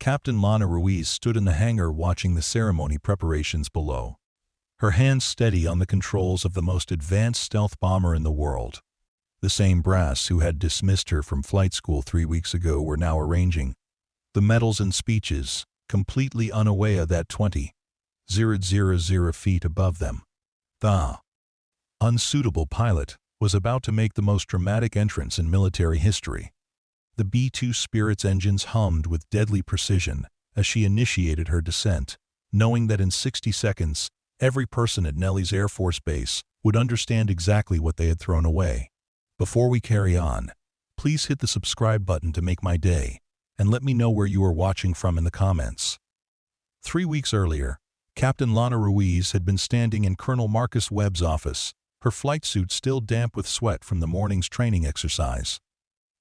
Captain Lana Ruiz stood in the hangar watching the ceremony preparations below. Her hands steady on the controls of the most advanced stealth bomber in the world. The same brass who had dismissed her from flight school 3 weeks ago were now arranging the medals and speeches, completely unaware that 20,000 feet above them, the unsuitable pilot was about to make the most dramatic entrance in military history. The B-2 Spirit's engines hummed with deadly precision as she initiated her descent, knowing that in 60 seconds, every person at Nellis Air Force Base would understand exactly what they had thrown away. Before we carry on, please hit the subscribe button to make my day, and let me know where you are watching from in the comments. 3 weeks earlier, Captain Lana Ruiz had been standing in Colonel Marcus Webb's office, her flight suit still damp with sweat from the morning's training exercise.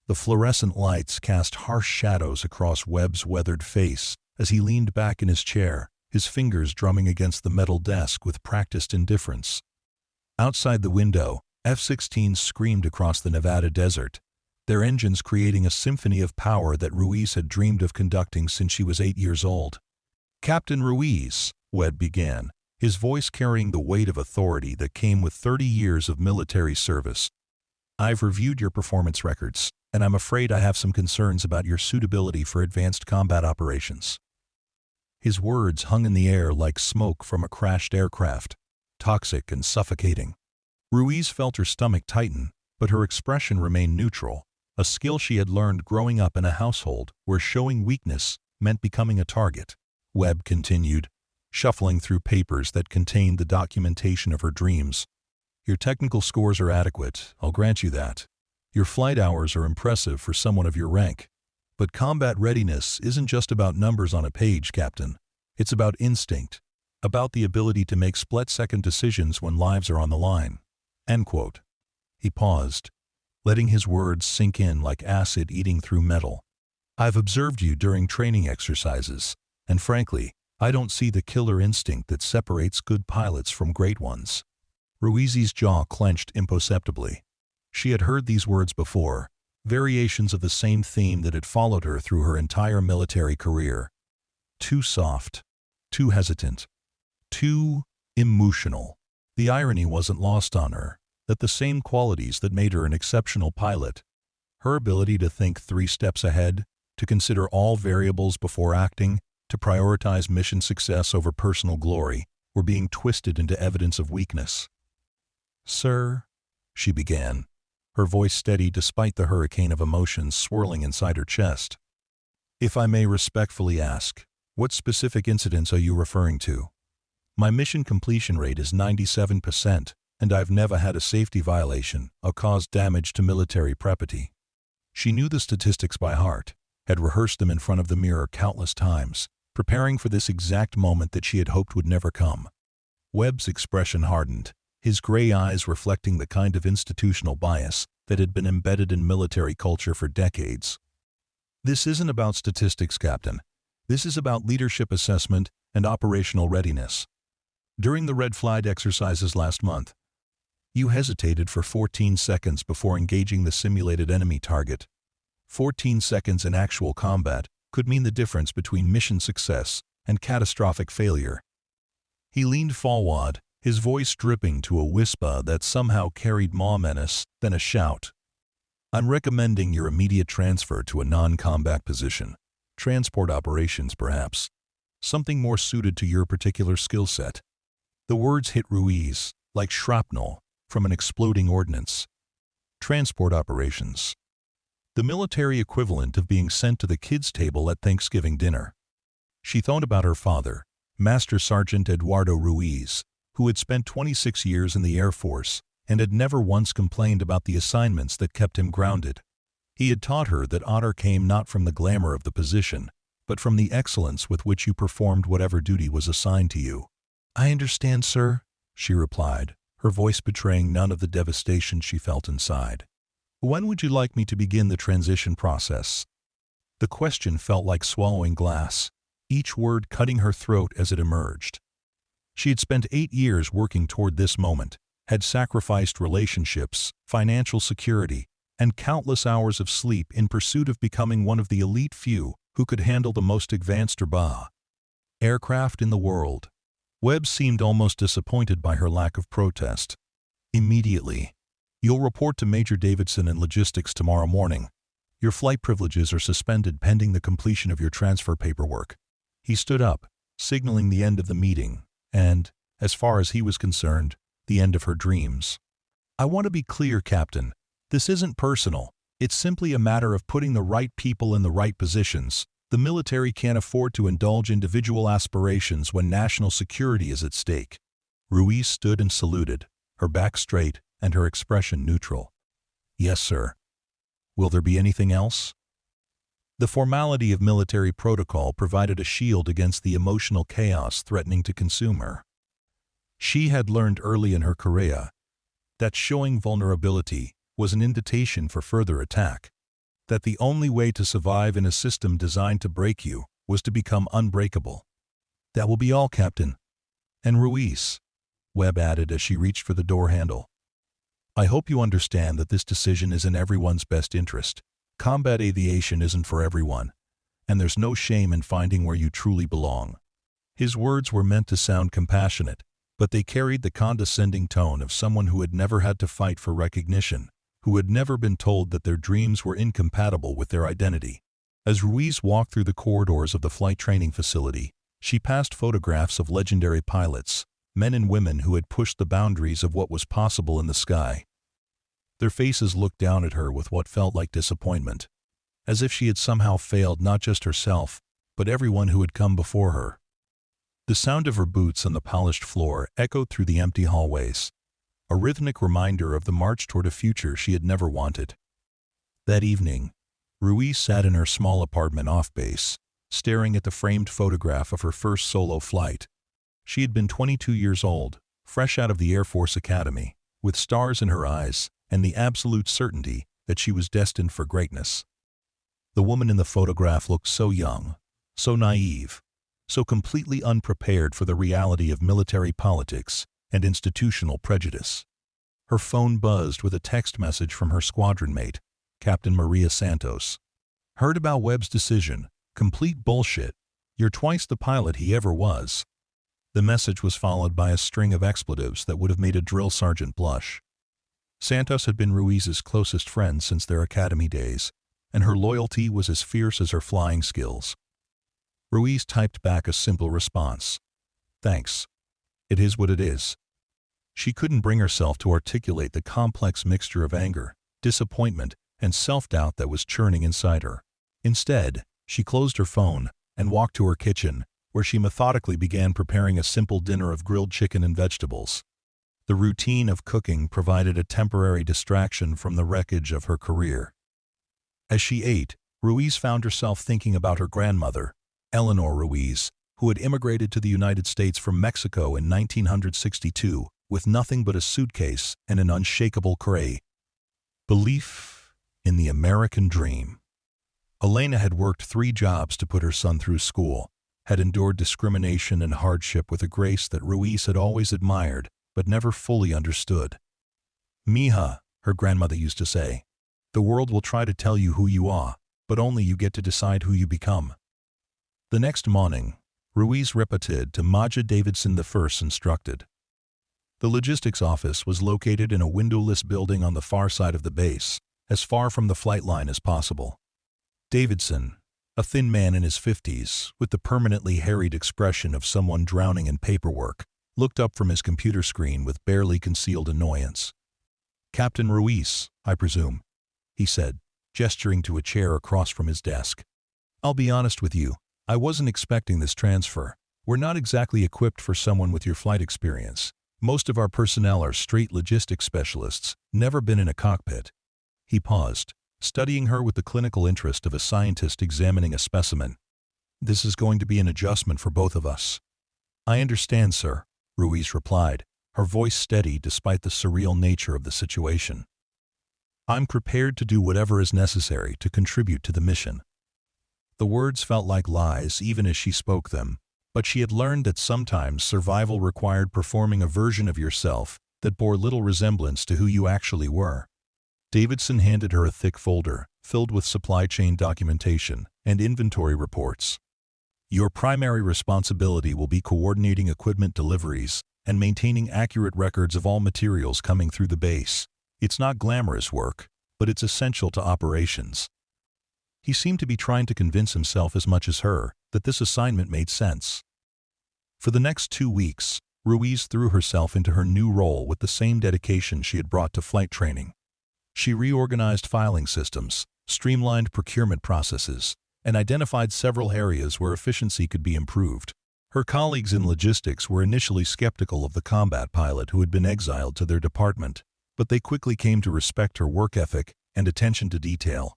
The fluorescent lights cast harsh shadows across Webb's weathered face as he leaned back in his chair, his fingers drumming against the metal desk with practiced indifference. Outside the window, F-16s screamed across the Nevada desert, their engines creating a symphony of power that Ruiz had dreamed of conducting since she was 8 years old. "Captain Ruiz," Webb began, his voice carrying the weight of authority that came with 30 years of military service. "I've reviewed your performance records, and I'm afraid I have some concerns about your suitability for advanced combat operations." His words hung in the air like smoke from a crashed aircraft, toxic and suffocating. Ruiz felt her stomach tighten, but her expression remained neutral, a skill she had learned growing up in a household where showing weakness meant becoming a target. Webb continued, shuffling through papers that contained the documentation of her dreams. "Your technical scores are adequate, I'll grant you that. Your flight hours are impressive for someone of your rank. But combat readiness isn't just about numbers on a page, Captain. It's about instinct, about the ability to make split-second decisions when lives are on the line." End quote. He paused, letting his words sink in like acid eating through metal. "I've observed you during training exercises, and frankly, I don't see the killer instinct that separates good pilots from great ones." Ruiz's jaw clenched imperceptibly. She had heard these words before, variations of the same theme that had followed her through her entire military career. Too soft, too hesitant, too emotional. The irony wasn't lost on her, that the same qualities that made her an exceptional pilot, her ability to think 3 steps ahead, to consider all variables before acting, to prioritize mission success over personal glory, were being twisted into evidence of weakness. "Sir," she began, her voice steady despite the hurricane of emotions swirling inside her chest. "If I may respectfully ask, what specific incidents are you referring to? My mission completion rate is 97%, and I've never had a safety violation or caused damage to military property." She knew the statistics by heart, had rehearsed them in front of the mirror countless times, preparing for this exact moment that she had hoped would never come. Webb's expression hardened, his gray eyes reflecting the kind of institutional bias that had been embedded in military culture for decades. "This isn't about statistics, Captain. This is about leadership assessment and operational readiness. During the red flag exercises last month, you hesitated for 14 seconds before engaging the simulated enemy target. 14 seconds in actual combat could mean the difference between mission success and catastrophic failure." He leaned forward, his voice dripping to a whisper that somehow carried more menace than a shout. "I'm recommending your immediate transfer to a non-combat position. Transport operations, perhaps. Something more suited to your particular skill set." The words hit Ruiz like shrapnel from an exploding ordnance. Transport operations. The military equivalent of being sent to the kids' table at Thanksgiving dinner. She thought about her father, Master Sergeant Eduardo Ruiz, who had spent 26 years in the Air Force and had never once complained about the assignments that kept him grounded. He had taught her that honor came not from the glamour of the position, but from the excellence with which you performed whatever duty was assigned to you. "I understand, sir," she replied, her voice betraying none of the devastation she felt inside. "When would you like me to begin the transition process?" The question felt like swallowing glass, each word cutting her throat as it emerged. She had spent 8 years working toward this moment, had sacrificed relationships, financial security, and countless hours of sleep in pursuit of becoming one of the elite few who could handle the most advanced aircraft in the world. Webb seemed almost disappointed by her lack of protest. Immediately. You'll report to Major Davidson in logistics tomorrow morning. Your flight privileges are suspended pending the completion of your transfer paperwork. He stood up, signaling the end of the meeting, and, as far as he was concerned, the end of her dreams. I want to be clear, Captain. This isn't personal. It's simply a matter of putting the right people in the right positions. The military can't afford to indulge individual aspirations when national security is at stake. Ruiz stood and saluted, her back straight and her expression neutral. Yes, sir. Will there be anything else? The formality of military protocol provided a shield against the emotional chaos threatening to consume her. She had learned early in her career that showing vulnerability was an invitation for further attack, that the only way to survive in a system designed to break you was to become unbreakable. That will be all, Captain. And Ruiz, Webb added as she reached for the door handle. I hope you understand that this decision is in everyone's best interest. Combat aviation isn't for everyone, and there's no shame in finding where you truly belong. His words were meant to sound compassionate, but they carried the condescending tone of someone who had never had to fight for recognition, who had never been told that their dreams were incompatible with their identity. As Ruiz walked through the corridors of the flight training facility, she passed photographs of legendary pilots, men and women who had pushed the boundaries of what was possible in the sky. Their faces looked down at her with what felt like disappointment, as if she had somehow failed not just herself, but everyone who had come before her. The sound of her boots on the polished floor echoed through the empty hallways, a rhythmic reminder of the march toward a future she had never wanted. That evening, Ruiz sat in her small apartment off base, staring at the framed photograph of her first solo flight. She had been 22 years old, fresh out of the Air Force Academy, with stars in her eyes and the absolute certainty that she was destined for greatness. The woman in the photograph looked so young, so naive, so completely unprepared for the reality of military politics and institutional prejudice. Her phone buzzed with a text message from her squadron mate, Captain Maria Santos. Heard about Webb's decision. Complete bullshit. You're twice the pilot he ever was. The message was followed by a string of expletives that would have made a drill sergeant blush. Santos had been Ruiz's closest friend since their academy days, and her loyalty was as fierce as her flying skills. Ruiz typed back a simple response. Thanks. It is what it is. She couldn't bring herself to articulate the complex mixture of anger, disappointment, and self-doubt that was churning inside her. Instead, she closed her phone and walked to her kitchen, where she methodically began preparing a simple dinner of grilled chicken and vegetables. The routine of cooking provided a temporary distraction from the wreckage of her career. As she ate, Ruiz found herself thinking about her grandmother, Eleanor Ruiz, who had immigrated to the United States from Mexico in 1962 with nothing but a suitcase and an unshakable belief in the American dream. Elena had worked 3 jobs to put her son through school, had endured discrimination and hardship with a grace that Ruiz had always admired but never fully understood. Mija, her grandmother used to say, the world will try to tell you who you are, but only you get to decide who you become. The next morning, Ruiz repeated to Major Davidson I instructed. The logistics office was located in a windowless building on the far side of the base, as far from the flight line as possible. Davidson, a thin man in his 50s, with the permanently harried expression of someone drowning in paperwork, looked up from his computer screen with barely concealed annoyance. Captain Ruiz, I presume, he said, gesturing to a chair across from his desk. I'll be honest with you, I wasn't expecting this transfer. We're not exactly equipped for someone with your flight experience. Most of our personnel are straight logistics specialists, never been in a cockpit. He paused, studying her with the clinical interest of a scientist examining a specimen. This is going to be an adjustment for both of us. I understand, sir, Ruiz replied, her voice steady despite the surreal nature of the situation. I'm prepared to do whatever is necessary to contribute to the mission. The words felt like lies even as she spoke them, but she had learned that sometimes survival required performing a version of yourself that bore little resemblance to who you actually were. Davidson handed her a thick folder, filled with supply chain documentation, and inventory reports. Your primary responsibility will be coordinating equipment deliveries and maintaining accurate records of all materials coming through the base. It's not glamorous work, but it's essential to operations. He seemed to be trying to convince himself as much as her that this assignment made sense. For the next 2 weeks, Ruiz threw herself into her new role with the same dedication she had brought to flight training. She reorganized filing systems, streamlined procurement processes, and identified several areas where efficiency could be improved. Her colleagues in logistics were initially skeptical of the combat pilot who had been exiled to their department, but they quickly came to respect her work ethic and attention to detail.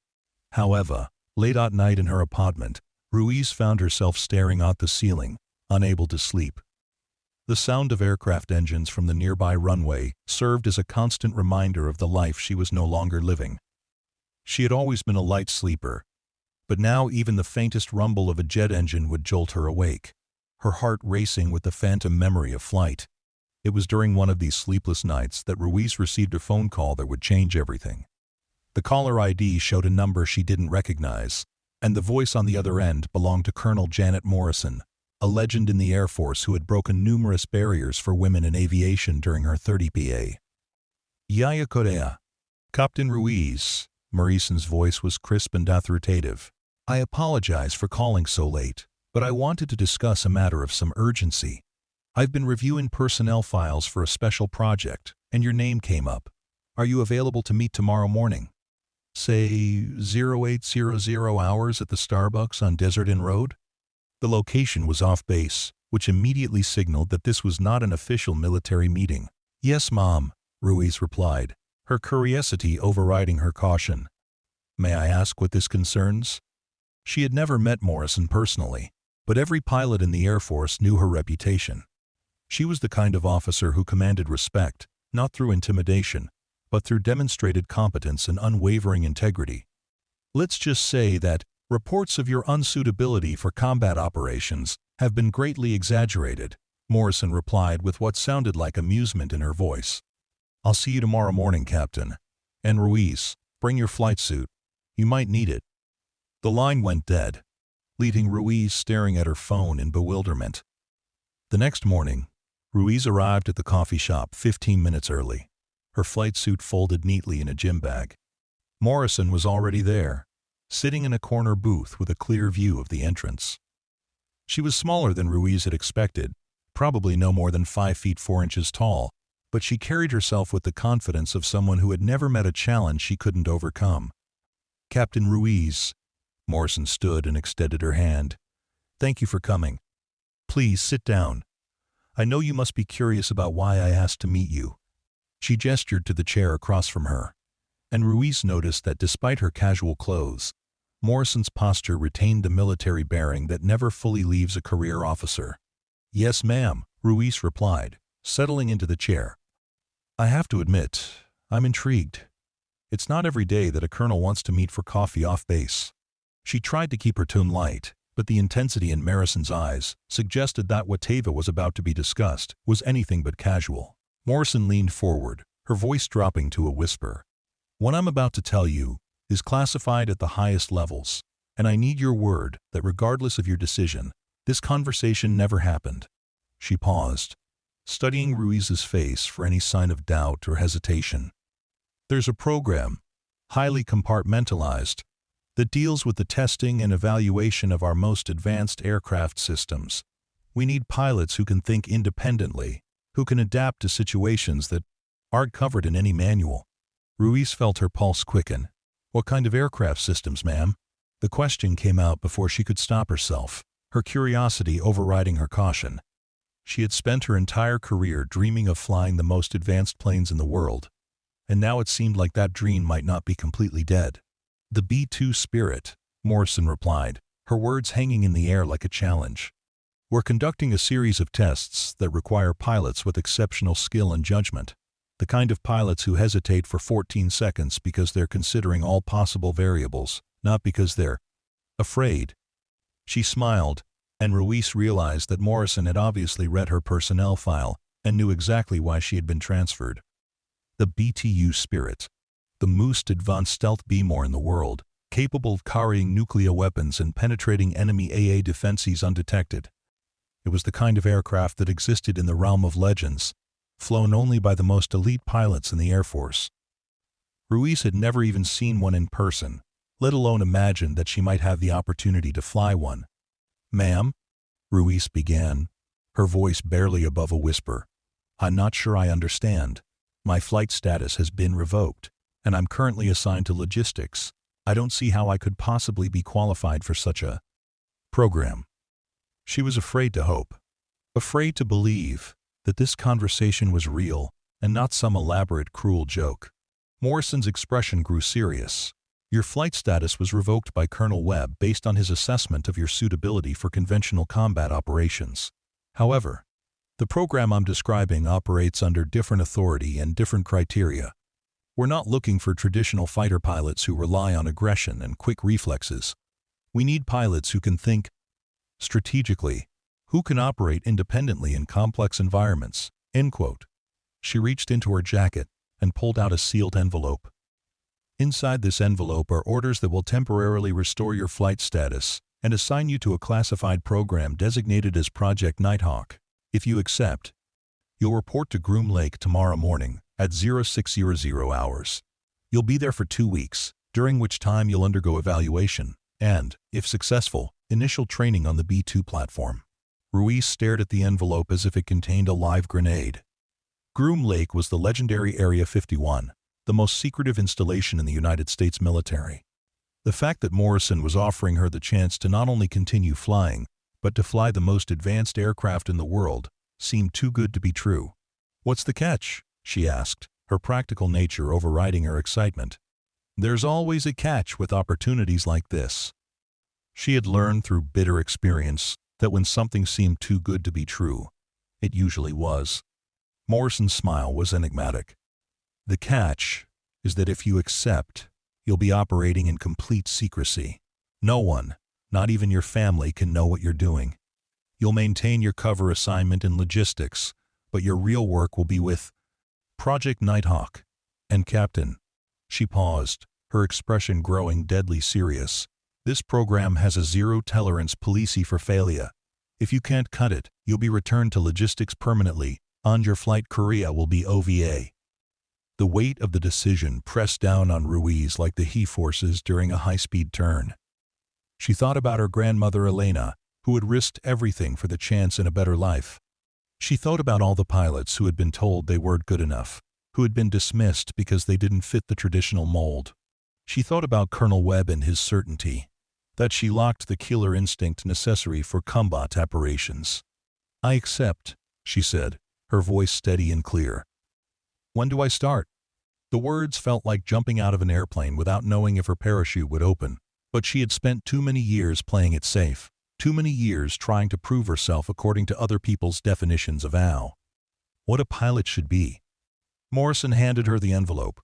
However, late at night in her apartment, Ruiz found herself staring at the ceiling, unable to sleep. The sound of aircraft engines from the nearby runway served as a constant reminder of the life she was no longer living. She had always been a light sleeper, but now even the faintest rumble of a jet engine would jolt her awake, her heart racing with the phantom memory of flight. It was during one of these sleepless nights that Ruiz received a phone call that would change everything. The caller ID showed a number she didn't recognize, and the voice on the other end belonged to Colonel Janet Morrison, a legend in the Air Force who had broken numerous barriers for women in aviation during her 30 PA. Yaya Korea. Captain Ruiz. Morrison's voice was crisp and authoritative. I apologize for calling so late, but I wanted to discuss a matter of some urgency. I've been reviewing personnel files for a special project, and your name came up. Are you available to meet tomorrow morning? Say 0800 hours at the Starbucks on Desert Inn Road? The location was off base, which immediately signaled that this was not an official military meeting. Yes, Mom, Ruiz replied, her curiosity overriding her caution. May I ask what this concerns? She had never met Morrison personally, but every pilot in the Air Force knew her reputation. She was the kind of officer who commanded respect, not through intimidation, but through demonstrated competence and unwavering integrity. Let's just say that reports of your unsuitability for combat operations have been greatly exaggerated, Morrison replied with what sounded like amusement in her voice. I'll see you tomorrow morning, Captain. And Ruiz, bring your flight suit. You might need it. The line went dead, leaving Ruiz staring at her phone in bewilderment. The next morning, Ruiz arrived at the coffee shop 15 minutes early, her flight suit folded neatly in a gym bag. Morrison was already there, sitting in a corner booth with a clear view of the entrance. She was smaller than Ruiz had expected, probably no more than 5 feet 4 inches tall, but she carried herself with the confidence of someone who had never met a challenge she couldn't overcome. Captain Ruiz. Morrison stood and extended her hand. Thank you for coming. Please sit down. I know you must be curious about why I asked to meet you. She gestured to the chair across from her, and Ruiz noticed that despite her casual clothes, Morrison's posture retained the military bearing that never fully leaves a career officer. Yes, ma'am, Ruiz replied, settling into the chair. I have to admit, I'm intrigued. It's not every day that a colonel wants to meet for coffee off base. She tried to keep her tone light, but the intensity in Morrison's eyes suggested that whatever was about to be discussed was anything but casual. Morrison leaned forward, her voice dropping to a whisper. What I'm about to tell you is classified at the highest levels, and I need your word that regardless of your decision, this conversation never happened. She paused, studying Ruiz's face for any sign of doubt or hesitation. There's a program, highly compartmentalized, that deals with the testing and evaluation of our most advanced aircraft systems. We need pilots who can think independently, who can adapt to situations that aren't covered in any manual. Ruiz felt her pulse quicken. What kind of aircraft systems, ma'am? The question came out before she could stop herself, her curiosity overriding her caution. She had spent her entire career dreaming of flying the most advanced planes in the world, and now it seemed like that dream might not be completely dead. The B-2 Spirit, Morrison replied, her words hanging in the air like a challenge. We're conducting a series of tests that require pilots with exceptional skill and judgment, the kind of pilots who hesitate for 14 seconds because they're considering all possible variables, not because they're afraid. She smiled, and Ruiz realized that Morrison had obviously read her personnel file and knew exactly why she had been transferred. The B-2 Spirit, the most advanced stealth bomber in the world, capable of carrying nuclear weapons and penetrating enemy AA defenses undetected. It was the kind of aircraft that existed in the realm of legends, flown only by the most elite pilots in the Air Force. Ruiz had never even seen one in person, let alone imagined that she might have the opportunity to fly one. "Ma'am," Ruiz began, her voice barely above a whisper, "I'm not sure I understand. My flight status has been revoked, and I'm currently assigned to logistics. I don't see how I could possibly be qualified for such a program." She was afraid to hope, afraid to believe that this conversation was real and not some elaborate, cruel joke. Morrison's expression grew serious. "Your flight status was revoked by Colonel Webb based on his assessment of your suitability for conventional combat operations. However, the program I'm describing operates under different authority and different criteria. We're not looking for traditional fighter pilots who rely on aggression and quick reflexes. We need pilots who can think strategically, who can operate independently in complex environments." End quote. She reached into her jacket and pulled out a sealed envelope. Inside this envelope are orders that will temporarily restore your flight status and assign you to a classified program designated as Project Nighthawk. If you accept, you'll report to Groom Lake tomorrow morning at 0600 hours. You'll be there for 2 weeks, during which time you'll undergo evaluation and, if successful, initial training on the B-2 platform. Ruiz stared at the envelope as if it contained a live grenade. Groom Lake was the legendary Area 51, the most secretive installation in the United States military. The fact that Morrison was offering her the chance to not only continue flying, but to fly the most advanced aircraft in the world, seemed too good to be true. "What's the catch?" she asked, her practical nature overriding her excitement. "There's always a catch with opportunities like this." She had learned through bitter experience that when something seemed too good to be true, it usually was. Morrison's smile was enigmatic. "The catch is that if you accept, you'll be operating in complete secrecy. No one, not even your family, can know what you're doing. You'll maintain your cover assignment in logistics, but your real work will be with Project Nighthawk. And Captain," she paused, her expression growing deadly serious, "this program has a zero-tolerance policy for failure. If you can't cut it, you'll be returned to logistics permanently, and your flight career will be OVA." The weight of the decision pressed down on Ruiz like the he-forces during a high-speed turn. She thought about her grandmother Elena, who had risked everything for the chance in a better life. She thought about all the pilots who had been told they weren't good enough, who had been dismissed because they didn't fit the traditional mold. She thought about Colonel Webb and his certainty that she lacked the killer instinct necessary for combat operations. "I accept," she said, her voice steady and clear. "When do I start?" The words felt like jumping out of an airplane without knowing if her parachute would open, but she had spent too many years playing it safe, too many years trying to prove herself according to other people's definitions of what a pilot should be. Morrison handed her the envelope.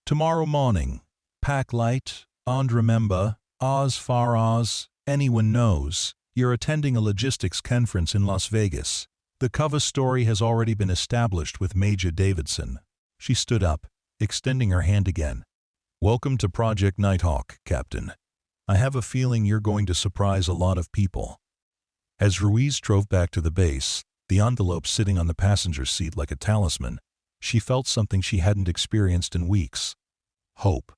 "Tomorrow morning. Pack light, and remember, as far as anyone knows, you're attending a logistics conference in Las Vegas. The cover story has already been established with Major Davidson." She stood up, extending her hand again. "Welcome to Project Nighthawk, Captain. I have a feeling you're going to surprise a lot of people." As Ruiz drove back to the base, the envelope sitting on the passenger seat like a talisman, she felt something she hadn't experienced in weeks. Hope.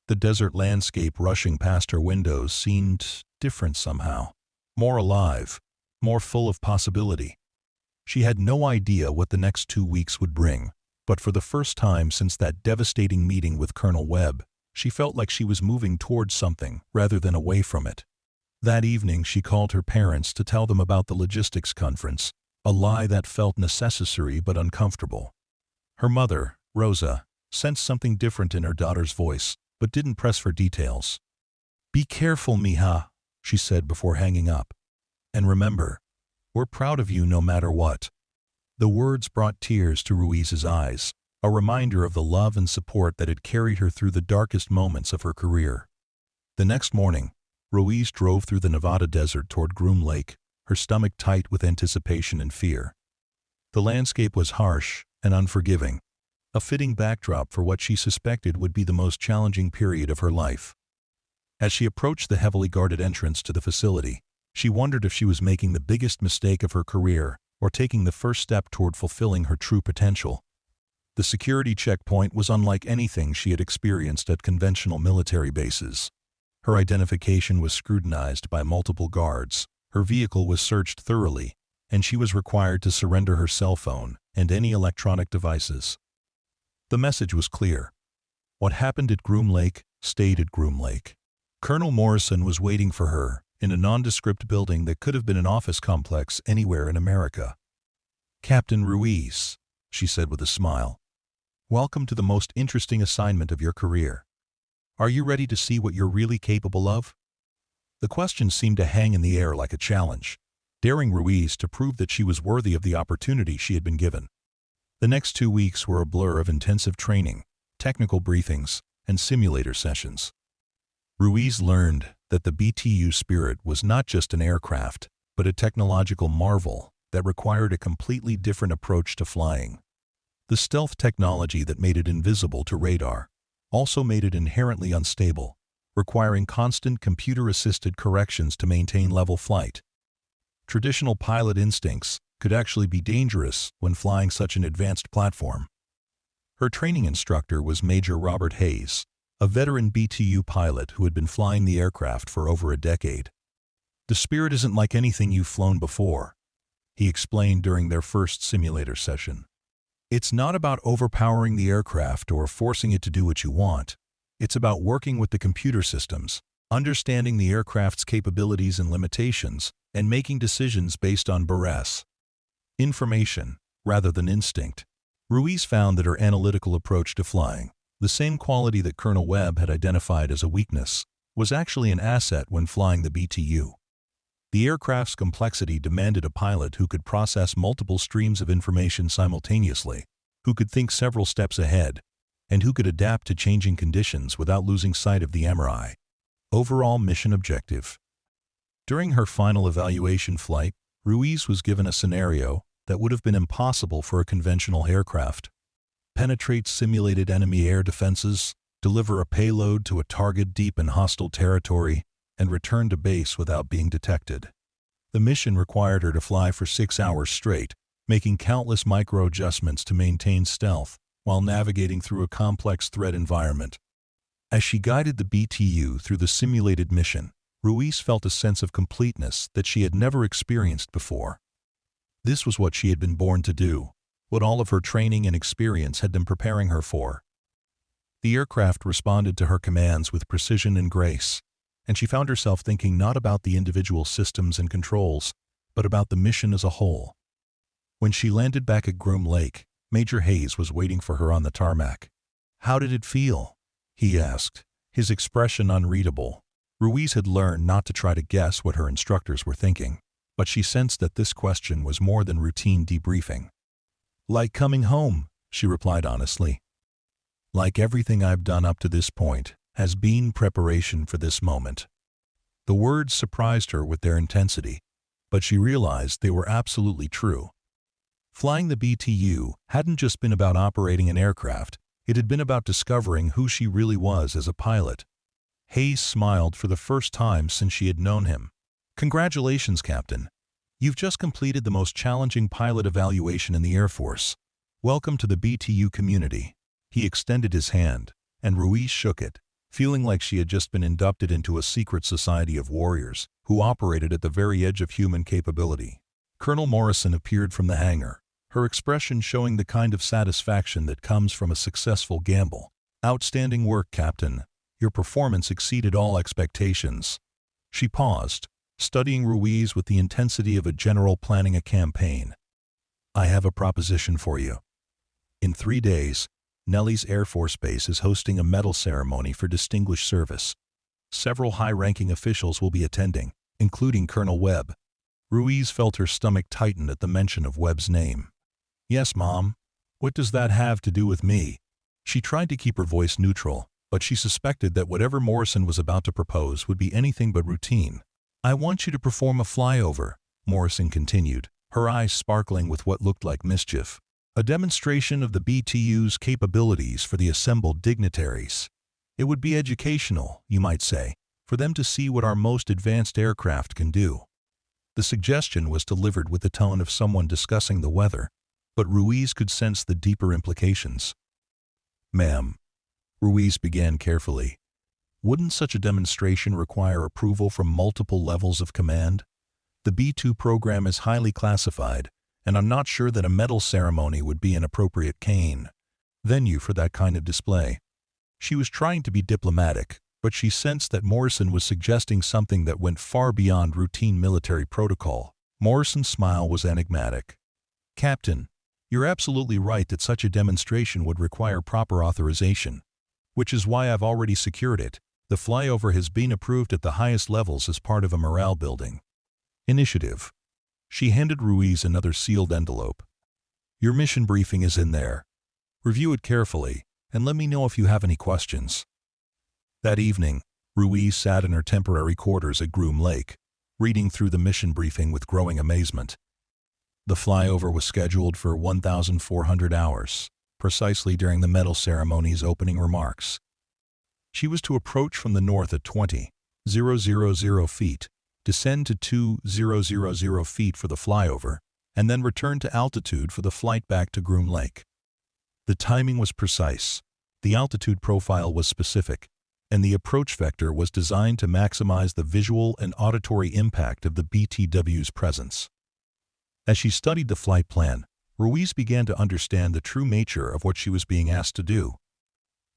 The desert landscape rushing past her windows seemed different somehow, more alive, more full of possibility. She had no idea what the next 2 weeks would bring, but for the first time since that devastating meeting with Colonel Webb, she felt like she was moving towards something rather than away from it. That evening she called her parents to tell them about the logistics conference, a lie that felt necessary but uncomfortable. Her mother, Rosa, sensed something different in her daughter's voice, but didn't press for details. "Be careful, mija," she said before hanging up. "And remember, we're proud of you no matter what." The words brought tears to Ruiz's eyes, a reminder of the love and support that had carried her through the darkest moments of her career. The next morning, Ruiz drove through the Nevada desert toward Groom Lake, her stomach tight with anticipation and fear. The landscape was harsh and unforgiving, a fitting backdrop for what she suspected would be the most challenging period of her life. As she approached the heavily guarded entrance to the facility, she wondered if she was making the biggest mistake of her career or taking the first step toward fulfilling her true potential. The security checkpoint was unlike anything she had experienced at conventional military bases. Her identification was scrutinized by multiple guards, her vehicle was searched thoroughly, and she was required to surrender her cell phone and any electronic devices. The message was clear. What happened at Groom Lake stayed at Groom Lake. Colonel Morrison was waiting for her in a nondescript building that could have been an office complex anywhere in America. "Captain Ruiz," she said with a smile, "welcome to the most interesting assignment of your career. Are you ready to see what you're really capable of?" The question seemed to hang in the air like a challenge, daring Ruiz to prove that she was worthy of the opportunity she had been given. The next 2 weeks were a blur of intensive training, technical briefings, and simulator sessions. Ruiz learned that the B-2 Spirit was not just an aircraft, but a technological marvel that required a completely different approach to flying. The stealth technology that made it invisible to radar also made it inherently unstable, requiring constant computer-assisted corrections to maintain level flight. Traditional pilot instincts could actually be dangerous when flying such an advanced platform. Her training instructor was Major Robert Hayes, a veteran B-2 pilot who had been flying the aircraft for over a decade. "The Spirit isn't like anything you've flown before," he explained during their first simulator session. "It's not about overpowering the aircraft or forcing it to do what you want. It's about working with the computer systems, understanding the aircraft's capabilities and limitations, and making decisions based on BRS. Information, rather than instinct." Ruiz found that her analytical approach to flying, the same quality that Colonel Webb had identified as a weakness, was actually an asset when flying the B-2. The aircraft's complexity demanded a pilot who could process multiple streams of information simultaneously, who could think several steps ahead, and who could adapt to changing conditions without losing sight of the MRI. Overall mission objective. During her final evaluation flight, Ruiz was given a scenario that would have been impossible for a conventional aircraft. Penetrate simulated enemy air defenses, deliver a payload to a target deep in hostile territory, and return to base without being detected. The mission required her to fly for 6 hours straight, making countless micro-adjustments to maintain stealth while navigating through a complex threat environment. As she guided the B-2 through the simulated mission, Ruiz felt a sense of completeness that she had never experienced before. This was what she had been born to do, what all of her training and experience had been preparing her for. The aircraft responded to her commands with precision and grace, and she found herself thinking not about the individual systems and controls, but about the mission as a whole. When she landed back at Groom Lake, Major Hayes was waiting for her on the tarmac. "How did it feel?" he asked, his expression unreadable. Ruiz had learned not to try to guess what her instructors were thinking, but she sensed that this question was more than routine debriefing. "Like coming home," she replied honestly. "Like everything I've done up to this point has been preparation for this moment." The words surprised her with their intensity, but she realized they were absolutely true. Flying the B-2 hadn't just been about operating an aircraft, it had been about discovering who she really was as a pilot. Hayes smiled for the first time since she had known him. "Congratulations, Captain. You've just completed the most challenging pilot evaluation in the Air Force. Welcome to the B-2 community." He extended his hand, and Ruiz shook it, feeling like she had just been inducted into a secret society of warriors who operated at the very edge of human capability. Colonel Morrison appeared from the hangar, her expression showing the kind of satisfaction that comes from a successful gamble. "Outstanding work, Captain. Your performance exceeded all expectations." She paused, studying Ruiz with the intensity of a general planning a campaign. "I have a proposition for you. In 3 days, Nellis Air Force Base is hosting a medal ceremony for distinguished service. Several high-ranking officials will be attending, including Colonel Webb." Ruiz felt her stomach tighten at the mention of Webb's name. "Yes, Mom. What does that have to do with me?" She tried to keep her voice neutral, but she suspected that whatever Morrison was about to propose would be anything but routine. "I want you to perform a flyover," Morrison continued, her eyes sparkling with what looked like mischief. "A demonstration of the B-2's capabilities for the assembled dignitaries. It would be educational, you might say, for them to see what our most advanced aircraft can do. The suggestion was delivered with the tone of someone discussing the weather, but Ruiz could sense the deeper implications. "Ma'am," Ruiz began carefully, "wouldn't such a demonstration require approval from multiple levels of command? The B-2 program is highly classified, and I'm not sure that a medal ceremony would be an appropriate venue for that kind of display." She was trying to be diplomatic, but she sensed that Morrison was suggesting something that went far beyond routine military protocol. Morrison's smile was enigmatic. "Captain, you're absolutely right that such a demonstration would require proper authorization, which is why I've already secured it. The flyover has been approved at the highest levels as part of a morale-building initiative." She handed Ruiz another sealed envelope. "Your mission briefing is in there. Review it carefully, and let me know if you have any questions." That evening, Ruiz sat in her temporary quarters at Groom Lake, reading through the mission briefing with growing amazement. The flyover was scheduled for 1,400 hours, precisely during the medal ceremony's opening remarks. She was to approach from the north at 20,000 feet, descend to 2,000 feet for the flyover, and then return to altitude for the flight back to Groom Lake. The timing was precise, the altitude profile was specific, and the approach vector was designed to maximize the visual and auditory impact of the BTW's presence. As she studied the flight plan, Ruiz began to understand the true nature of what she was being asked to do.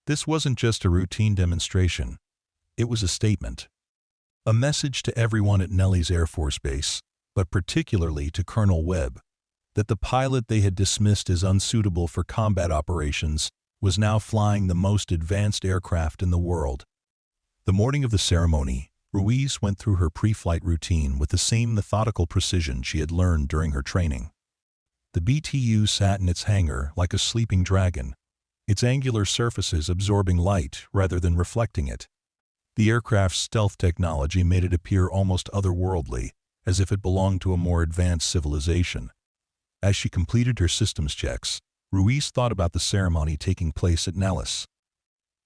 This wasn't just a routine demonstration. It was a statement. A message to everyone at Nellis Air Force Base, but particularly to Colonel Webb, that the pilot they had dismissed as unsuitable for combat operations was now flying the most advanced aircraft in the world. The morning of the ceremony, Ruiz went through her pre-flight routine with the same methodical precision she had learned during her training. The B-2 sat in its hangar like a sleeping dragon, its angular surfaces absorbing light rather than reflecting it. The aircraft's stealth technology made it appear almost otherworldly, as if it belonged to a more advanced civilization. As she completed her systems checks, Ruiz thought about the ceremony taking place at Nellis.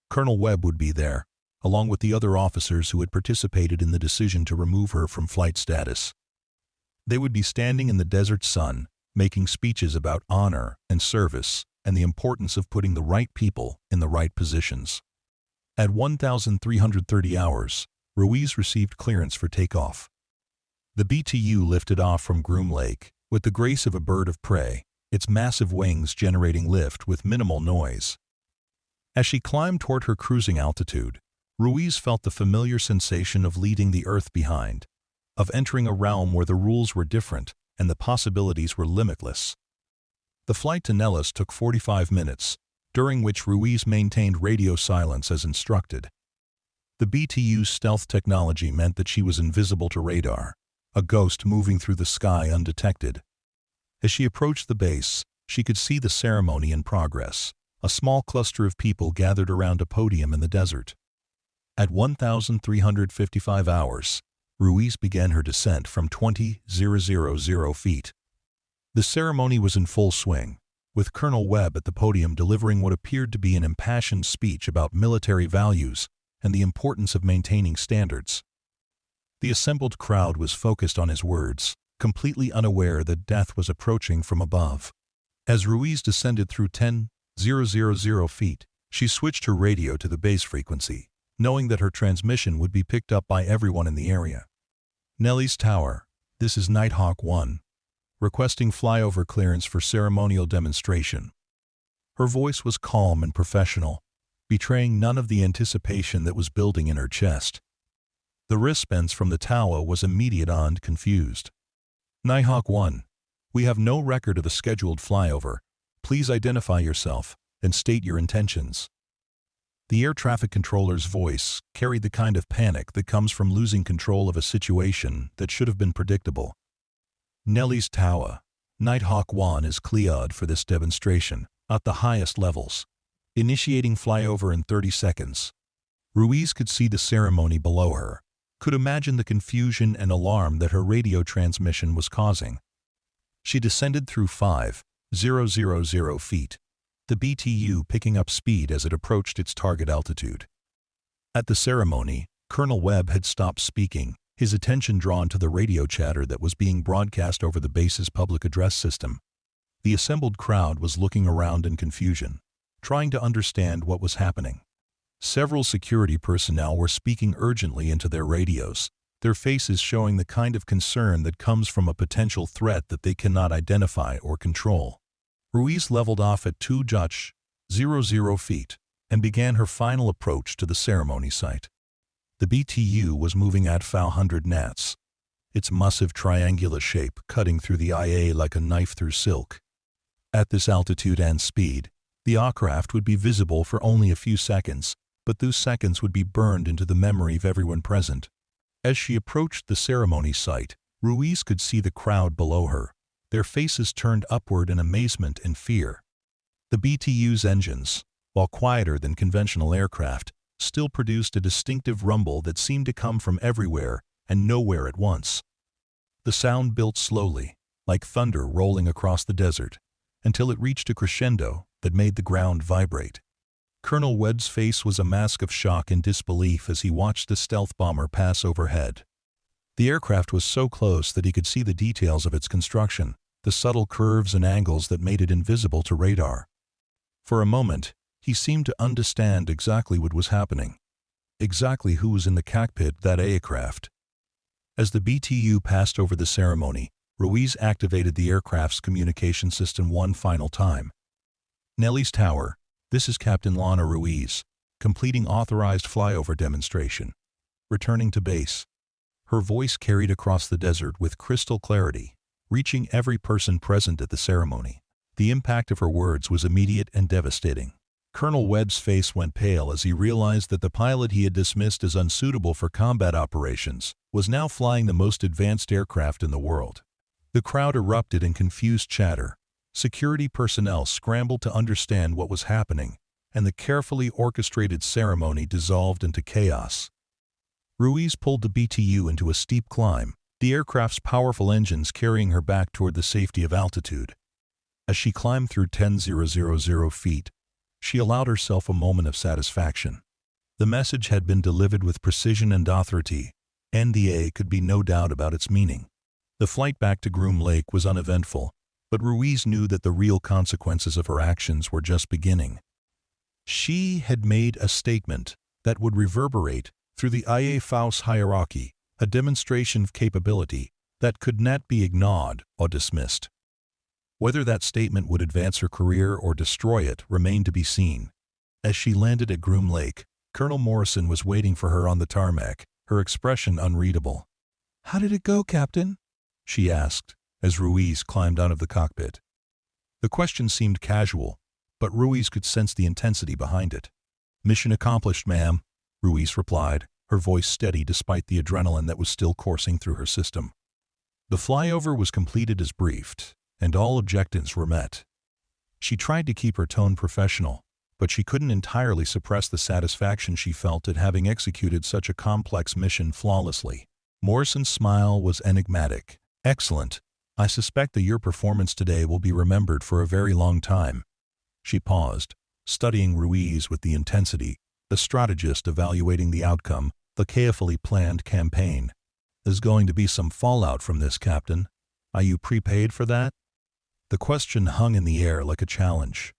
Colonel Webb would be there, along with the other officers who had participated in the decision to remove her from flight status. They would be standing in the desert sun, making speeches about honor and service and the importance of putting the right people in the right positions. At 1,330 hours, Ruiz received clearance for takeoff. The B-2 lifted off from Groom Lake with the grace of a bird of prey, its massive wings generating lift with minimal noise. As she climbed toward her cruising altitude, Ruiz felt the familiar sensation of leaving the Earth behind, of entering a realm where the rules were different and the possibilities were limitless. The flight to Nellis took 45 minutes, during which Ruiz maintained radio silence as instructed. The B-2's stealth technology meant that she was invisible to radar, a ghost moving through the sky undetected. As she approached the base, she could see the ceremony in progress, a small cluster of people gathered around a podium in the desert. At 1,355 hours, Ruiz began her descent from 20,000 feet. The ceremony was in full swing, with Colonel Webb at the podium delivering what appeared to be an impassioned speech about military values and the importance of maintaining standards. The assembled crowd was focused on his words, completely unaware that death was approaching from above. As Ruiz descended through 10,000 feet, she switched her radio to the base frequency, knowing that her transmission would be picked up by everyone in the area. "Nellis Tower, this is Nighthawk 1, requesting flyover clearance for ceremonial demonstration." Her voice was calm and professional, betraying none of the anticipation that was building in her chest. The response from the tower was immediate and confused. "Nighthawk 1, we have no record of a scheduled flyover. Please identify yourself and state your intentions." The air traffic controller's voice carried the kind of panic that comes from losing control of a situation that should have been predictable. "Nellis Tower, Nighthawk 1 is cleared for this demonstration at the highest levels, initiating flyover in 30 seconds. Ruiz could see the ceremony below her, could imagine the confusion and alarm that her radio transmission was causing. She descended through 5,000 feet, the B-2 picking up speed as it approached its target altitude. At the ceremony, Colonel Webb had stopped speaking, his attention drawn to the radio chatter that was being broadcast over the base's public address system. The assembled crowd was looking around in confusion, trying to understand what was happening. Several security personnel were speaking urgently into their radios, their faces showing the kind of concern that comes from a potential threat that they cannot identify or control. Ruiz leveled off at 2.00 feet and began her final approach to the ceremony site. The B-2 was moving at 400 knots, its massive triangular shape cutting through the IA like a knife through silk. At this altitude and speed, the aircraft would be visible for only a few seconds, but those seconds would be burned into the memory of everyone present. As she approached the ceremony site, Ruiz could see the crowd below her, their faces turned upward in amazement and fear. The B-2's engines, while quieter than conventional aircraft, still produced a distinctive rumble that seemed to come from everywhere and nowhere at once. The sound built slowly, like thunder rolling across the desert, until it reached a crescendo that made the ground vibrate. Colonel Webb's face was a mask of shock and disbelief as he watched the stealth bomber pass overhead. The aircraft was so close that he could see the details of its construction, the subtle curves and angles that made it invisible to radar. For a moment, he seemed to understand exactly what was happening, exactly who was in the cockpit of that aircraft. As the B-2 passed over the ceremony, Ruiz activated the aircraft's communication system one final time. Nellis Tower, this is Captain Lana Ruiz, completing authorized flyover demonstration. Returning to base. Her voice carried across the desert with crystal clarity, reaching every person present at the ceremony. The impact of her words was immediate and devastating. Colonel Webb's face went pale as he realized that the pilot he had dismissed as unsuitable for combat operations was now flying the most advanced aircraft in the world. The crowd erupted in confused chatter. Security personnel scrambled to understand what was happening, and the carefully orchestrated ceremony dissolved into chaos. Ruiz pulled the B-2 into a steep climb, the aircraft's powerful engines carrying her back toward the safety of altitude. As she climbed through 10,000 feet, she allowed herself a moment of satisfaction. The message had been delivered with precision and authority, and there could be no doubt about its meaning. The flight back to Groom Lake was uneventful, but Ruiz knew that the real consequences of her actions were just beginning. She had made a statement that would reverberate through the IAFOUS hierarchy, a demonstration of capability that could not be ignored or dismissed. Whether that statement would advance her career or destroy it remained to be seen. As she landed at Groom Lake, Colonel Morrison was waiting for her on the tarmac, her expression unreadable. "How did it go, Captain?" she asked, as Ruiz climbed out of the cockpit. The question seemed casual, but Ruiz could sense the intensity behind it. "Mission accomplished, ma'am," Ruiz replied, her voice steady despite the adrenaline that was still coursing through her system. The flyover was completed as briefed, and all objectives were met. She tried to keep her tone professional, but she couldn't entirely suppress the satisfaction she felt at having executed such a complex mission flawlessly. Morrison's smile was enigmatic. "Excellent. I suspect that your performance today will be remembered for a very long time." She paused, studying Ruiz with the intensity, the strategist evaluating the outcome, the carefully planned campaign. "There's going to be some fallout from this, Captain. Are you prepaid for that?" The question hung in the air like a challenge.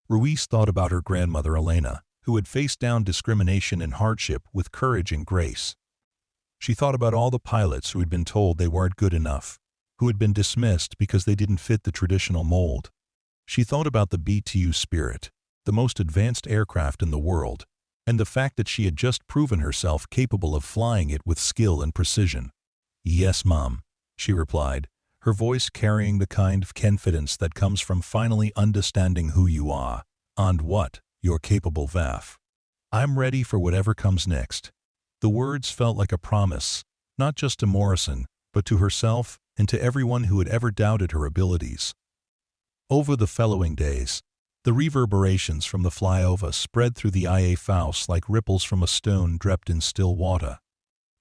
Ruiz thought about her grandmother Elena, who had faced down discrimination and hardship with courage and grace. She thought about all the pilots who had been told they weren't good enough, who had been dismissed because they didn't fit the traditional mold. She thought about the B-2 Spirit, the most advanced aircraft in the world, and the fact that she had just proven herself capable of flying it with skill and precision. "Yes, Mom," she replied, her voice carrying the kind of confidence that comes from finally understanding who you are, and what you're capable of. "I'm ready for whatever comes next." The words felt like a promise, not just to Morrison, but to herself and to everyone who had ever doubted her abilities. Over the following days, the reverberations from the flyover spread through the IAFOUS like ripples from a stone drenched in still water.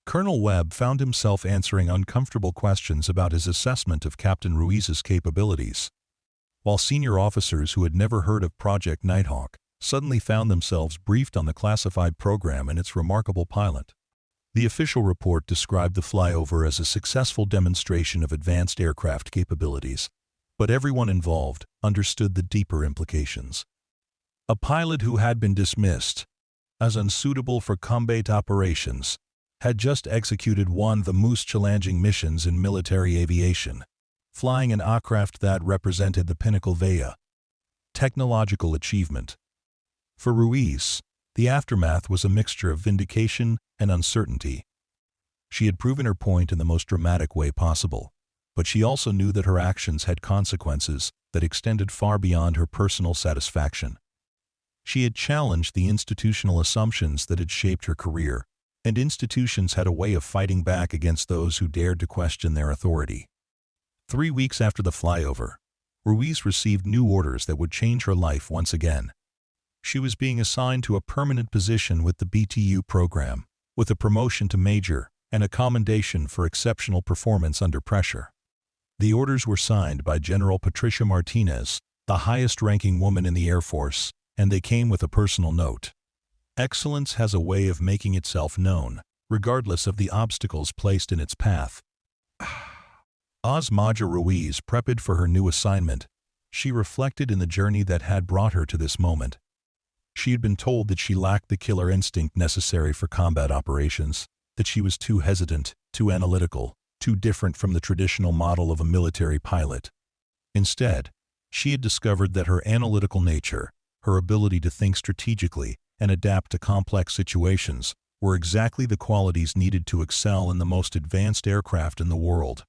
Colonel Webb found himself answering uncomfortable questions about his assessment of Captain Ruiz's capabilities, while senior officers who had never heard of Project Nighthawk suddenly found themselves briefed on the classified program and its remarkable pilot. The official report described the flyover as a successful demonstration of advanced aircraft capabilities, but everyone involved understood the deeper implications. A pilot who had been dismissed as unsuitable for combat operations had just executed one of the most challenging missions in military aviation, flying an aircraft that represented the pinnacle of technological achievement. For Ruiz, the aftermath was a mixture of vindication and uncertainty. She had proven her point in the most dramatic way possible, but she also knew that her actions had consequences that extended far beyond her personal satisfaction. She had challenged the institutional assumptions that had shaped her career, and institutions had a way of fighting back against those who dared to question their authority. 3 weeks after the flyover, Ruiz received new orders that would change her life once again. She was being assigned to a permanent position with the B-2 program, with a promotion to major and a commendation for exceptional performance under pressure. The orders were signed by General Patricia Martinez, the highest-ranking woman in the Air Force, and they came with a personal note. Excellence has a way of making itself known, regardless of the obstacles placed in its path. As Maja Ruiz prepared for her new assignment, she reflected in the journey that had brought her to this moment. She had been told that she lacked the killer instinct necessary for combat operations, that she was too hesitant, too analytical, too different from the traditional model of a military pilot. Instead, she had discovered that her analytical nature, her ability to think strategically and adapt to complex situations, were exactly the qualities needed to excel in the most advanced aircraft in the world.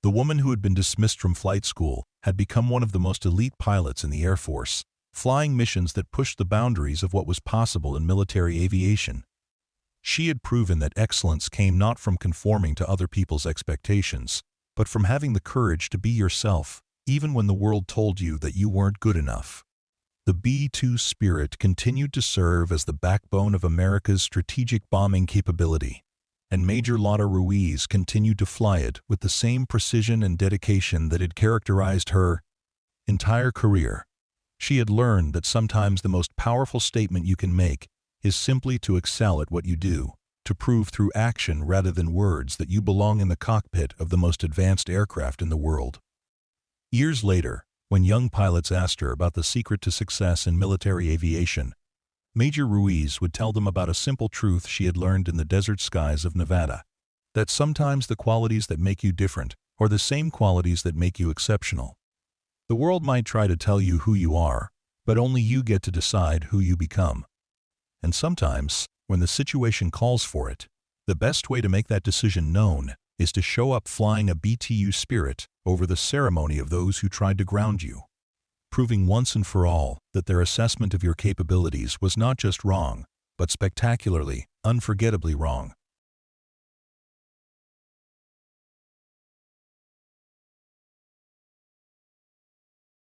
The woman who had been dismissed from flight school had become one of the most elite pilots in the Air Force, flying missions that pushed the boundaries of what was possible in military aviation. She had proven that excellence came not from conforming to other people's expectations, but from having the courage to be yourself, even when the world told you that you weren't good enough. The B-2 spirit continued to serve as the backbone of America's strategic bombing capability, and Major Lana Ruiz continued to fly it with the same precision and dedication that had characterized her entire career. She had learned that sometimes the most powerful statement you can make is simply to excel at what you do, to prove through action rather than words that you belong in the cockpit of the most advanced aircraft in the world. Years later, when young pilots asked her about the secret to success in military aviation, Major Ruiz would tell them about a simple truth she had learned in the desert skies of Nevada, that sometimes the qualities that make you different are the same qualities that make you exceptional. The world might try to tell you who you are, but only you get to decide who you become. And sometimes, when the situation calls for it, the best way to make that decision known is to show up flying a B-2 spirit over the ceremony of those who tried to ground you, proving once and for all that their assessment of your capabilities was not just wrong, but spectacularly, unforgettably wrong.